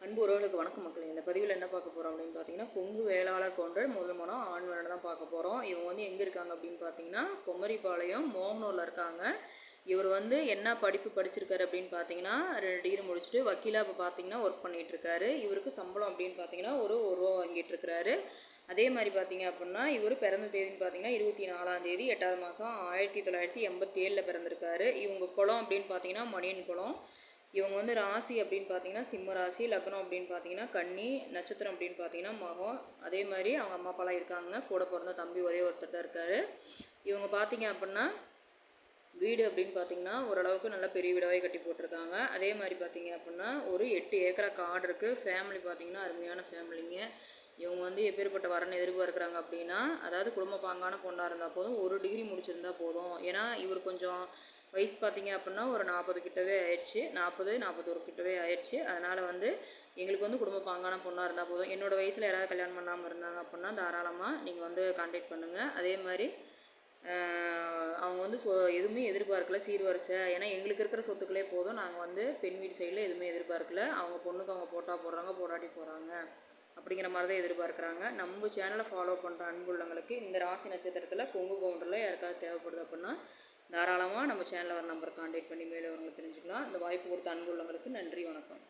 அன்பு உறவுகளுக்கு வணக்கம் மக்களே. இந்த பதிவில் என்ன பார்க்க போகிறோம் அப்படின்னு பார்த்தீங்கன்னா, கொங்கு வேளாளர் கொண்டர் முதல் மனம் ஆண் வேலை தான் பார்க்க போகிறோம். இவங்க வந்து எங்கே இருக்காங்க அப்படின்னு பார்த்தீங்கன்னா, குமரிப்பாளையம் மோகனூரில் இருக்காங்க. இவர் வந்து என்ன படிப்பு படிச்சிருக்காரு அப்படின்னு பார்த்தீங்கன்னா, 2 டிகிரி முடிச்சுட்டு வக்கீலாக இப்போ பார்த்தீங்கன்னா ஒர்க் பண்ணிகிட்ருக்காரு. இவருக்கு சம்பளம் அப்படின்னு பார்த்தீங்கன்னா ஒரு ரூபா வாங்கிட்டுருக்கிறாரு. அதே மாதிரி பார்த்தீங்க அப்படின்னா, இவர் பிறந்த தேதின்னு பார்த்தீங்கன்னா 24ஆம் தேதி 8ஆவது மாதம் 1987 பிறந்திருக்காரு. இவங்க குளம் அப்படின்னு பார்த்தீங்கன்னா மணியன் குளம். இவங்க வந்து ராசி அப்படின்னு பார்த்தீங்கன்னா சிம்ம ராசி, லக்னம் அப்படின்னு பார்த்தீங்கன்னா கன்னி, நட்சத்திரம் அப்படின்னு பார்த்தீங்கன்னா மகம். அதே மாதிரி அவங்க அம்மா அப்பாலாம் இருக்காங்க. கூட பிறந்த தம்பி ஒரே ஒருத்தர் தான் இருக்கார். இவங்க பார்த்தீங்க அப்படின்னா வீடு அப்படின்னு பார்த்தீங்கன்னா ஓரளவுக்கு நல்லா பெரிய வீடாகவே கட்டி போட்டிருக்காங்க. அதே மாதிரி பார்த்தீங்க அப்படின்னா ஒரு 8 ஏக்கரா காடு இருக்குது. ஃபேமிலி பார்த்தீங்கன்னா அருமையான ஃபேமிலிங்க. இவங்க வந்து எப்பேற்பட்ட வரன்னு எதிர்பார்க்குறாங்க அப்படின்னா, அதாவது குடும்ப பாங்கான பொண்ணாக இருந்தால் போதும், 1 டிகிரி முடிச்சிருந்தா போதும். ஏன்னா இவர் கொஞ்சம் வயசு பார்த்தீங்க அப்படின்னா ஒரு 40 கிட்டவே ஆயிடுச்சு, 41 கிட்டவே ஆயிடுச்சு. அதனால் வந்து எங்களுக்கு வந்து குடும்ப பாங்கான பொண்ணாக இருந்தால் போதும். என்னோடய வயசில் யாராவது கல்யாணம் பண்ணாமல் இருந்தாங்க அப்படின்னா தாராளமாக நீங்கள் வந்து கான்டாக்ட் பண்ணுங்கள். அதே மாதிரி அவங்க வந்து எதுவுமே எதிர்பார்க்கல சீர்வரிசை. ஏன்னா எங்களுக்கு இருக்கிற சொத்துக்களே போதும். நாங்கள் வந்து பெண் வீட்டு சைடில் எதுவுமே எதிர்பார்க்கல. அவங்க பொண்ணுக்கு அவங்க போட்டா போடுறாங்க, போடாட்டி போகிறாங்க அப்படிங்கிற மாதிரி தான் எதிர்பார்க்குறாங்க. நம்ம சேனலை ஃபாலோ பண்ணுற அன்புள்ளவங்களுக்கு இந்த ராசி நட்சத்திரத்தில் கொங்கு கவுண்டரில் யாருக்காவது தேவைப்படுது அப்படின்னா தாராளமாக நம்ம சேனலில் வர நம்பர் கான்டாக்ட் பண்ணி மேலே அவங்களை தெரிஞ்சுக்கலாம். இந்த வாய்ப்பு கொடுத்த அன்புள்ளவங்களுக்கு நன்றி, வணக்கம்.